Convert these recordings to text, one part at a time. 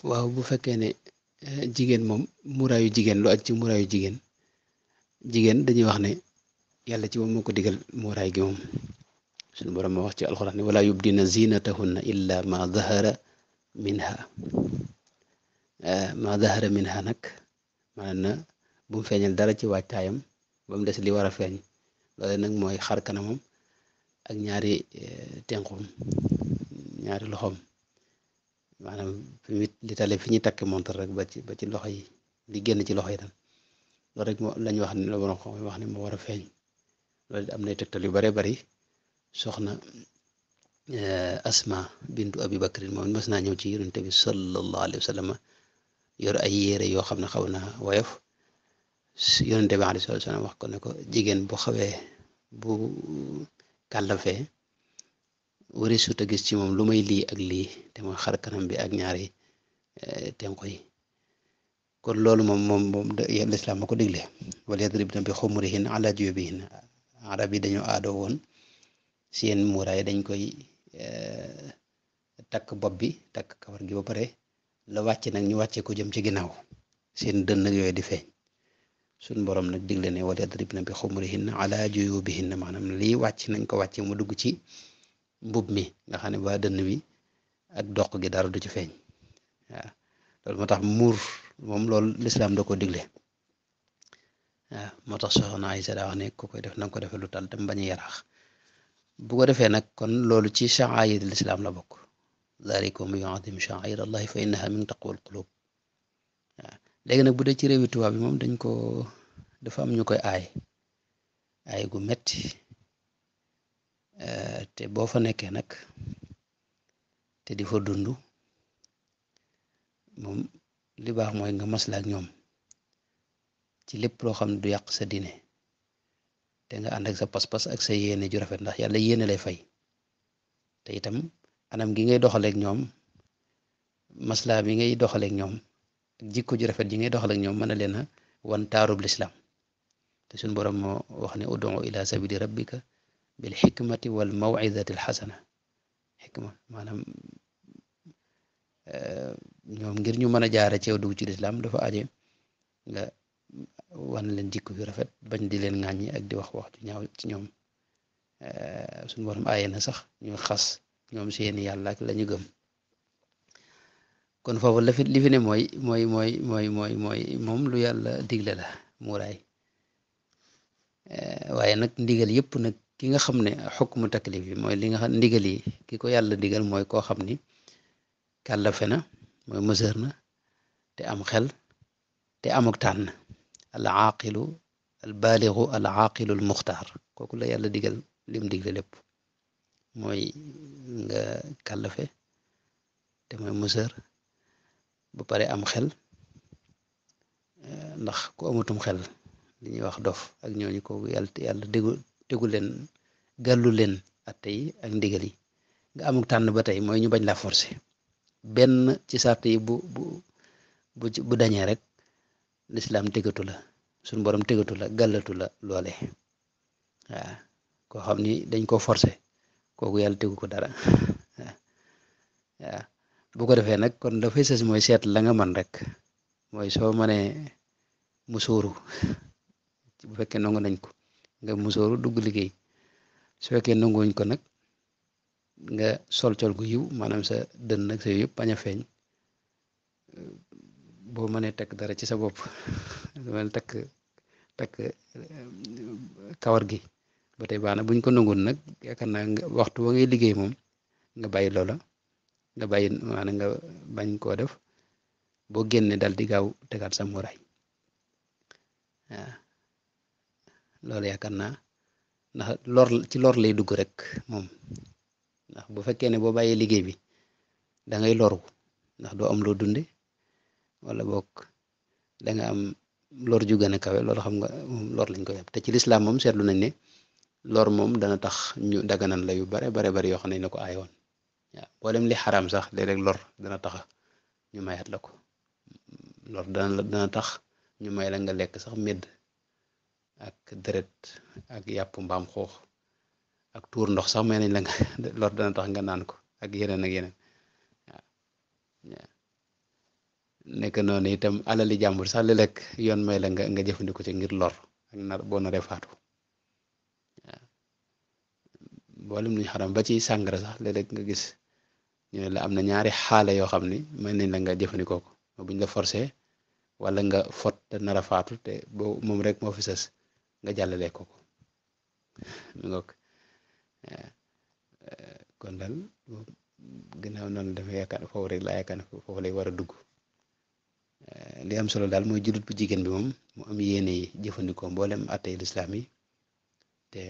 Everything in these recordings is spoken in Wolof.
waaw bu fekkee ne jigéen moom muraayu jigéen lu aj ci muraayu jigéen jigéen dañuy wax ne yàlla ci moom moo ko digal muraay gi moom suñu borom moo wax ci alxuraan ne wala yubdina zinatahunna illa ma zahara minha ma zahara minha nag maanaam na bu mu feeñal dara ci waajtaayam ba mu des li war a feeñ loolu nag mooy xar kanamam ak ñaari tenqum ñaari loxoom maanaam li tale fi ñu takk montar rek ba ci loxo yi li génn ci loxo yi tam loolu rek moo lañu wax ne la borom xam wax ne moo war a feeñ loolu am nay tegtal yu bare bari soxna asma bintu abi bakrin moom mas naa ñëw ci yonent bi sallallahu alayhi wa sallam yor ay yére yoo xam ne xaw na woyof yonent bi alayhi salaam wax ko ne ko jigéen bu xawee bu kàllafee wari sut a gis ci moom lu may lii ak lii te mooy xar kanam bi ak ñaari tenko yi kon loolu moom lislaam ma ko digle wala yadribna bi xumurihin ala juyubihin arab yi dañoo aadoo woon seen muuraay dañ koy takk bopp bi takk kawar gi ba pare la wàcce nag ñu wàcce ko jëm ci ginnaaw seen dën nag yooyu di feeñ suñ borom nag digle ne wala yadribna bi xumurihin ala juyubihin maanaam lii wàcc nañ ko wàcce mu dugg ci mbub mi nga xam ne ba dënn bi ak doq gi dara du ci feeñ waaw loolu moo tax muur moom loolu lislaam da ko digle waaw moo tax soxna Aysa daa wax ne ku koy def na nga ko defee lu tal tam bañ a yaraax bu ko defee nag kon loolu ci sha'air lislaam la bokk zalikum yu'azzim sha'air allahi fa innaha min taqwal qulub waaw léegi nag bu dee ci réewi tubaab bi moom dañ ko dafa am ñu koy aay gu metti te boo fa nekkee nag te di fa dund moom li baax mooy nga masla ak ñoom ci lépp loo xam ne du yàq sa diine te nga ànd ak sa pas-pas ak sa yéene ju rafet ndax yàlla yéene lay fay te itam anam gi ngay doxaleek ñoom masla bi ngay doxaleek ñoom ak jikko ju rafet ji ngay doxaleek ñoom mën na leen a wan taarub lislaam te suñ borom moo wax ne ud'u ila sabili rabbika bil xikmati wal maw'izati al xasana xikma maanaam ñoom ngir ñu mën a jaare ceew dugg ci lislaam dafa aje nga wan leen jikko yu rafet bañ di leen ŋàññi ak di wax wax ju ñaaw ci ñoom suñu borom aaye na sax ñu xas ñoom seeni yàlla ak la ñu gëm kon foofu li fi ne mooy moom lu yàlla digle la muuraay waaye nag ndigal yëpp nag ki nga xam ne xukmu taklif yi mooy li nga xam ndigal yi ki ko yàlla digal mooy koo xam ni kàllafe na mooy mësër na te am xel te amuk tànn al aaqilu al baaligu al aaqilu al muxtaar kooku la yàlla digal lim digle lépp mooy nga kàllafe te mooy mësër ba pare am xel ndax ku amutum xel li ñuy wax dof ak ñooñu ko yàlla tegu leen gàllu leen atte yi ak ndigal yi nga amuk tànn ba tey mooy ñu bañ la forcer benn ci sart yi bu dañee rek lislaam tegatu la suñ borom tegatu la gàllatu la loole waaw koo xam ni dañ ko forcer kooku yàlla tegu ko dara waaw bu ko defee nag kon dafay sës mooy seet la nga man rek mooy soo mënee musóoru bu fekkee nangu nañ ko nga musóoru dugg liggéey su fekkee nanguwuñ ko nag nga sol col gu yiw maanaam sa dën nag sa yëpp bañ a feeñ boo mënee takk dara ci sa bopp mën takk kawar gi ba tey baax na buñ ko nanguwul nag yaakaar naa nga waxtu wa ngay liggéey moom nga bàyyi loola nga bàyyi maanaam nga bañ koo def boo génne dal di gaaw tegaat sa muuraay waaw loolu yaakaar naa ndax lor lay dugg rek moom ndax bu fekkee ne boo bàyyee liggéey bi da ngay loru ndax doo am loo dunde wala boog da nga am lor ju gën a kawe loolu xam nga moom lor lañ koy am te ci lislaam moom seetlu nañ ne lor moom dana tax ñu daganan la yu bare yoo xam ne na ko aayoon waaw boolem li xaraam sax léeg-léeg lor dana tax ñu mayat la ko lor dana tax ñu may la nga lekk sax medd ak deret ak yàpp mbaam xoox ak tuur ndox sax may nañ la nga lor dana tax nga naan ko ak yeneen waaw nekk noonu itam alali jàmbur sax li lekk yoon may la nga jëfandikoo ci ngir lor ak boo naree faatu waaw mboolem luñ xaram ba ci sàngara sax léeg-léeg nga gis ñu ne la am na ñaari xaale yoo xam ni mën nañ la nga jëfandikoo ko buñ la forcé wala nga fot te nar a faatu te boo moom rek moo fi sës nga jàllale ko mi ngoog kon daal gannaaw noonu dafa yaakaar foofu rek laa yaakaar ne foofu lay war a dugg li am solo daal mooy jullit bu jigéen bi moom mu am yéene yi jëfandikoo mboolem attey lislaam yi te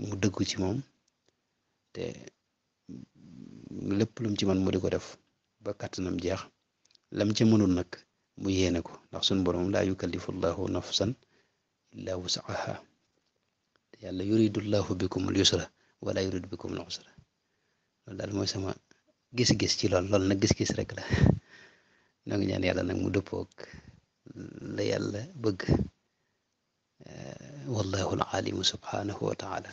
mu dëggu ci moom te lépp lum ci man mu di ko def ba kàttanam jeex lam ci mënul nag mu yéene ko ndax suñu borom laa yukallifu llahu nafsan illa wusaha te yàlla yuridu llahu bikumul yusra wala yuridu bikumul usra loolu daal mooy sama gis-gis ci lool nag gis-gis rek la noo ngi ñaan yàlla nag mu dëppoog la yàlla bëgg wallahu al alimu subhanahu wa taala